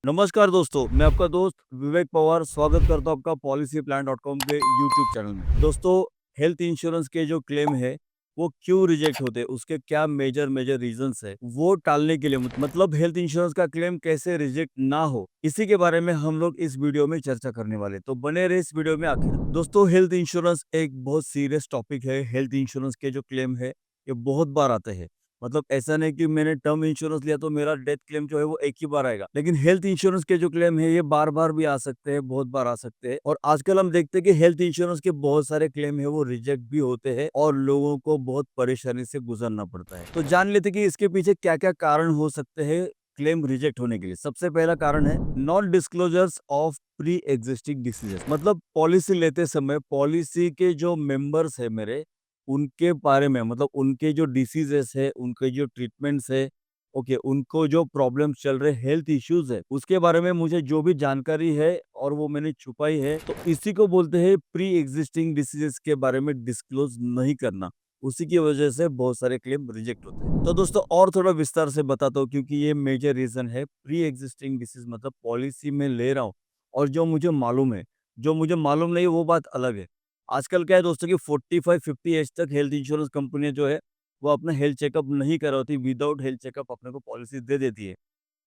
नमस्कार दोस्तों, मैं आपका दोस्त विवेक पवार स्वागत करता हूँ आपका policyplan.com के यूट्यूब चैनल में। दोस्तों, हेल्थ इंश्योरेंस के जो क्लेम है, वो क्यों रिजेक्ट होते हैं, उसके क्या मेजर मेजर रीजंस है, वो टालने के लिए मतलब हेल्थ इंश्योरेंस का क्लेम कैसे रिजेक्ट ना हो, इसी के बारे में हम लोग इस वीडियो में चर्चा करने वाले। तो बने रहे इस वीडियो में आखिर। दोस्तों, हेल्थ इंश्योरेंस एक बहुत सीरियस टॉपिक है। हेल्थ इंश्योरेंस के जो क्लेम है, ये बहुत बार आते हैं। मतलब ऐसा नहीं कि मैंने टर्म इंश्योरेंस लिया तो मेरा डेथ क्लेम जो है वो एक ही बार आएगा, लेकिन हेल्थ इंश्योरेंस के जो क्लेम है ये बार बार भी आ सकते हैं, बहुत बार आ सकते हैं। और आजकल हम देखते हैं कि हेल्थ इंश्योरेंस के बहुत सारे क्लेम है वो रिजेक्ट भी होते हैं और लोगों को बहुत परेशानी से गुजरना पड़ता है। तो जान लेते कि इसके पीछे क्या क्या कारण हो सकते हैं क्लेम रिजेक्ट होने के लिए। सबसे पहला कारण है non disclosures of pre existing diseases. मतलब पॉलिसी लेते समय पॉलिसी के जो मेंबर्स है मेरे, उनके बारे में, मतलब उनके जो डिसीजेस है, उनके जो ट्रीटमेंट्स है, ओके, उनको जो प्रॉब्लम्स चल रहे, हेल्थ इश्यूज है, उसके बारे में मुझे जो भी जानकारी है और वो मैंने छुपाई है, तो इसी को बोलते हैं प्री एग्जिस्टिंग डिसीजेस के बारे में डिस्क्लोज नहीं करना। उसी की वजह से बहुत सारे क्लेम रिजेक्ट होते हैं। तो दोस्तों, और थोड़ा विस्तार से बताता हूँ, क्योंकि ये मेजर रीजन है। प्री एग्जिस्टिंग डिसीज मतलब पॉलिसी में ले रहा हूँ और जो मुझे मालूम है, जो मुझे मालूम नहीं वो बात अलग है। आजकल क्या है दोस्तों कि 45-50 एज तक हेल्थ इंश्योरेंस कंपनियां जो है वो अपना हेल्थ चेकअप नहीं कराती, विदाउट हेल्थ चेकअप अपने को पॉलिसी दे देती है।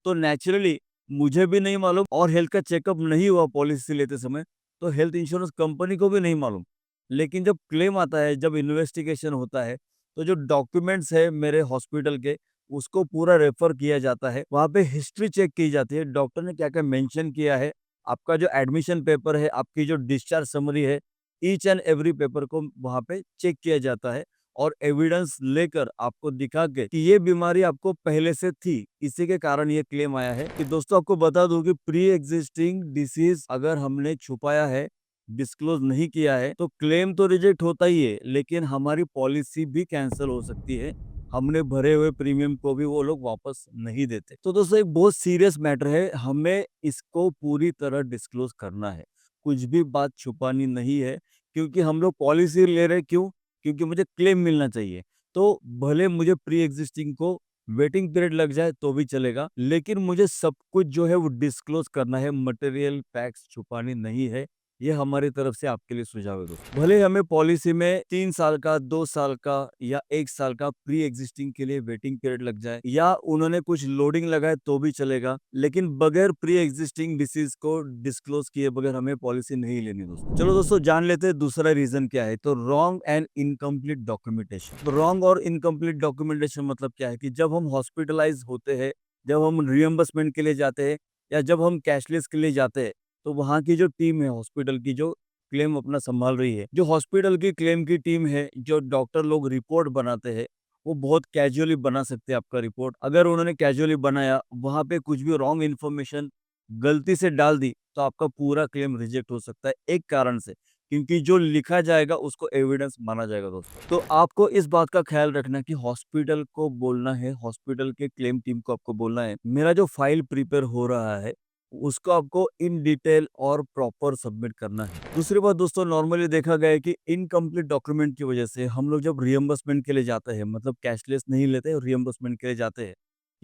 तो नेचुरली मुझे भी नहीं मालूम और हेल्थ का चेकअप नहीं हुआ पॉलिसी लेते समय, तो हेल्थ इंश्योरेंस कंपनी को भी नहीं मालूम। लेकिन जब क्लेम आता है, जब इन्वेस्टिगेशन होता है, तो जो डॉक्यूमेंट्स है मेरे हॉस्पिटल के, उसको पूरा रेफर किया जाता है। वहाँ पे हिस्ट्री चेक की जाती है, डॉक्टर ने क्या क्या मेंशन किया है, आपका जो एडमिशन पेपर है, आपकी जो डिस्चार्ज समरी है, ईच एंड एवरी पेपर को वहाँ पे चेक किया जाता है और एविडेंस लेकर आपको दिखा के कि ये बीमारी आपको पहले से थी, इसी के कारण ये क्लेम आया है। कि दोस्तों, आपको बता दूं कि प्री एग्जिस्टिंग डिसीज अगर हमने छुपाया है, डिस्क्लोज नहीं किया है, तो क्लेम तो रिजेक्ट होता ही है, लेकिन हमारी पॉलिसी भी कैंसिल हो सकती है। हमने भरे हुए प्रीमियम को भी वो लोग वापस नहीं देते। तो दोस्तों, एक बहुत सीरियस मैटर है, हमें इसको पूरी तरह डिस्क्लोज करना है। कुछ भी बात छुपानी नहीं है, क्योंकि हम लोग पॉलिसी ले रहे, क्यों? क्योंकि मुझे क्लेम मिलना चाहिए। तो भले मुझे प्री एग्जिस्टिंग को वेटिंग पीरियड लग जाए तो भी चलेगा, लेकिन मुझे सब कुछ जो है वो डिस्क्लोज करना है, मटेरियल फैक्ट्स छुपानी नहीं है। ये हमारी तरफ से आपके लिए सुझाव है दोस्तों। भले हमें पॉलिसी में 3 साल का, 2 साल का या 1 साल का प्री एग्जिस्टिंग के लिए वेटिंग पीरियड लग जाए, या उन्होंने कुछ लोडिंग लगाए तो भी चलेगा, लेकिन बगैर प्री एग्जिस्टिंग डिसीज को डिस्क्लोज किए बगैर हमें पॉलिसी नहीं लेनी दोस्तों। चलो दोस्तों, जान लेते हैं दूसरा रीजन क्या है। तो रॉन्ग एंड इनकम्प्लीट डॉक्यूमेंटेशन। तो रॉन्ग और इनकम्प्लीट डॉक्यूमेंटेशन मतलब क्या है कि जब हम हॉस्पिटलाइज होते हैं, जब हम रियम्बर्समेंट के लिए जाते हैं, या जब हम कैशलेस के लिए जाते हैं, तो वहाँ की जो टीम है हॉस्पिटल की, जो क्लेम अपना संभाल रही है, जो हॉस्पिटल की क्लेम की टीम है, जो डॉक्टर लोग रिपोर्ट बनाते हैं, वो बहुत कैजुअली बना सकते हैं आपका रिपोर्ट। अगर उन्होंने कैजुअली बनाया, वहां पे कुछ भी रॉन्ग इन्फॉर्मेशन गलती से डाल दी, तो आपका पूरा क्लेम रिजेक्ट हो सकता है, एक कारण से, क्योंकि जो लिखा जाएगा उसको एविडेंस माना जाएगा दोस्तों। तो आपको इस बात का ख्याल रखना कि हॉस्पिटल को बोलना है, हॉस्पिटल के क्लेम टीम को आपको बोलना है, मेरा जो फाइल प्रिपेयर हो रहा है उसको आपको इन डिटेल और प्रॉपर सबमिट करना है। दूसरी बात दोस्तों, नॉर्मली देखा गया है कि इनकम्प्लीट डॉक्यूमेंट की वजह से हम लोग जब रियम्बर्समेंट के लिए जाते हैं, मतलब कैशलेस नहीं लेते, रियम्बर्समेंट के लिए जाते हैं,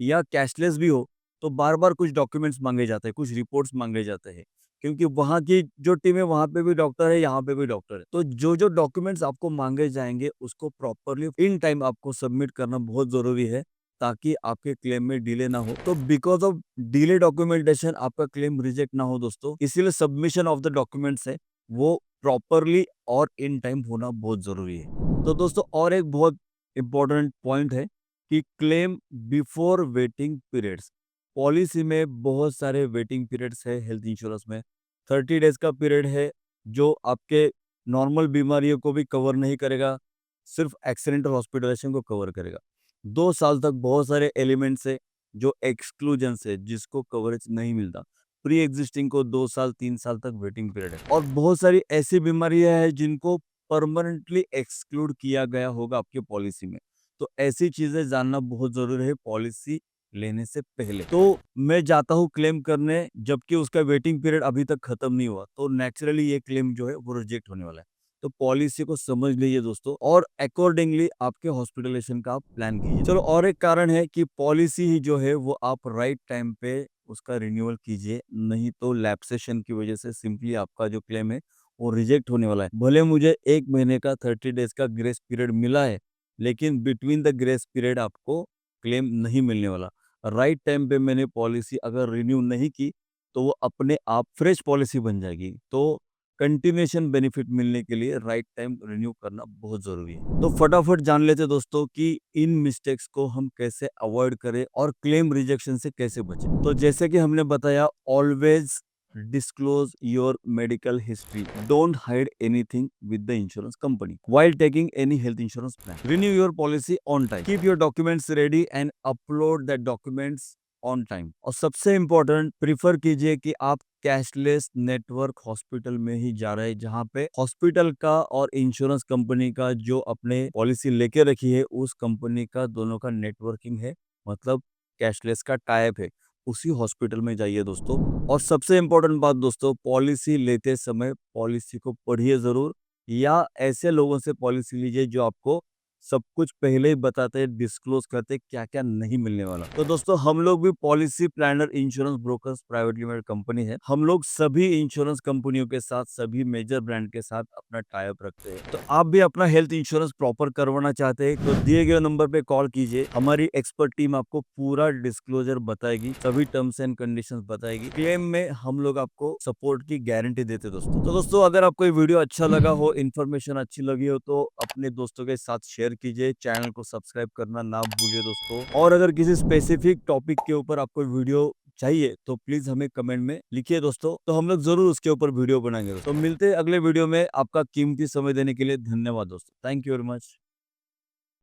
या कैशलेस भी हो, तो बार-बार कुछ डॉक्यूमेंट्स माँगे जाते हैं, कुछ रिपोर्ट्स माँगे जाते हैं। क्योंकि वहाँ की जो टीम है, वहाँ पे भी डॉक्टर है, यहाँ पे भी डॉक्टर है। तो जो-जो डॉक्यूमेंट्स आपको माँगे जाएँगे, उसको प्रॉपर्ली इन टाइम आपको सबमिट करना बहुत ज़रूरी है, ताकि आपके क्लेम में डिले ना हो। तो बिकॉज़ ऑफ डिले डॉक्यूमेंटेशन आपका क्लेम रिजेक्ट ना हो दोस्तों, इसीलिए सबमिशन ऑफ द डॉक्यूमेंट्स है, वो प्रॉपर्ली और इन टाइम होना बहुत ज़रूरी है। तो दोस्तों, और एक बहुत इम्पोर्टेंट पॉइंट है कि claim before waiting periods. Policy में बहुत सारे वेटिंग पीरियड्स है हेल्थ इंश्योरेंस में। 30 डेज़ का पीरियड है, जो आपके नॉर्मल बीमारियों को भी कवर नहीं करेगा, सिर्फ़ एक्सीडेंटल हॉस्पिटलाइज़ेशन को कवर करेगा। 2 साल तक बहुत सारे एलिमेंट्स है, जो एक्सक्लूजन्स है, जिसको कवरेज नहीं मिलता। प्री एक्जिस्टिंग को 2 साल, 3 साल तक वेटिंग पीरियड है, और बहुत सारी ऐसी बीमारियाँ हैं जिनको परमानेंटली एक्सक्लूड किया गया होगा आपकी पॉलिसी में। तो ऐसी चीज़ें जानना बहुत ज़रूरी है पॉलिसी लेने से पहले। तो मैं जाता हूँ क्लेम करने, जबकि उसका वेटिंग पीरियड अभी तक खत्म नहीं हुआ, तो नेचुरली ये क्लेम जो है वो रिजेक्ट होने वाला है। तो पॉलिसी को समझ लीजिए दोस्तों और अकॉर्डिंगली आपके हॉस्पिटलाइजेशन का आप प्लान कीजिए। चलो और एक कारण है कि पॉलिसी ही जो है वो आप राइट टाइम पे उसका रिन्यूअल कीजिए, नहीं तो लैप्सेशन की वजह से सिंपली आपका जो क्लेम है वो रिजेक्ट होने वाला है। भले मुझे 1 महीने का 30 डेज का ग्रेस पीरियड मिला है, लेकिन बिटवीन द ग्रेस पीरियड आपको क्लेम नहीं मिलने वाला। राइट टाइम पे मैंने पॉलिसी अगर रिन्यू नहीं की, तो वो अपने आप फ्रेश पॉलिसी बन जाएगी। तो कंटिन्यूएशन बेनिफिट मिलने के लिए राइट टाइम रिन्यू करना बहुत ज़रूरी है। तो फटाफट जान लेते हैं दोस्तों कि इन मिस्टेक्स को हम कैसे अवॉइड करें और क्लेम रिजेक्शन से कैसे बचें। तो जैसे कि हमने बताया, always disclose your medical history. Don't hide anything with the insurance company while taking any health insurance plan. Renew your policy on time. Keep your documents ready and upload the documents on time. और सबसे important, prefer कीजिए कि आप cashless network hospital में ही जा रहे हैं, जहां पे हॉस्पिटल का और इंश्योरेंस कंपनी का जो अपने पॉलिसी लेके रखी है उस कंपनी का दोनों का नेटवर्किंग है, मतलब कैशलेस का टाइप है, उसी हॉस्पिटल में जाइए दोस्तों। और सबसे इम्पोर्टेंट बात दोस्तों, पॉलिसी लेते समय पॉलिसी को पढ़िए जरूर, या ऐसे लोगों से पॉलिसी लीजिए जो आपको सब कुछ पहले ही बताते हैं, डिस्क्लोज करते हैं क्या क्या नहीं मिलने वाला। तो दोस्तों हम लोग भी policy planner insurance brokers private limited company है। हम लोग सभी इंश्योरेंस कंपनियों के साथ, सभी मेजर ब्रांड के साथ अपना टाई अप रखते हैं। तो आप भी अपना हेल्थ इंश्योरेंस प्रॉपर करवाना चाहते हैं तो दिए गए नंबर पे कॉल कीजिए। हमारी एक्सपर्ट टीम आपको पूरा डिस्क्लोजर बताएगी, सभी टर्म्स एंड कंडीशंस बताएगी। क्लेम में हम लोग आपको सपोर्ट की गारंटी देते हैं दोस्तों। तो दोस्तों अगर आपको ये वीडियो अच्छा लगा हो, इन्फॉर्मेशन अच्छी लगी हो, तो अपने दोस्तों के साथ शेयर कीजिए। चैनल को सब्सक्राइब करना ना भूलिए दोस्तों। और अगर किसी स्पेसिफिक टॉपिक के ऊपर आपको वीडियो चाहिए तो प्लीज हमें कमेंट में लिखिए दोस्तों, तो हम लोग जरूर उसके ऊपर वीडियो बनाएंगे। तो मिलते हैं अगले वीडियो में। आपका कीमती समय देने के लिए धन्यवाद दोस्तों। Thank you very much.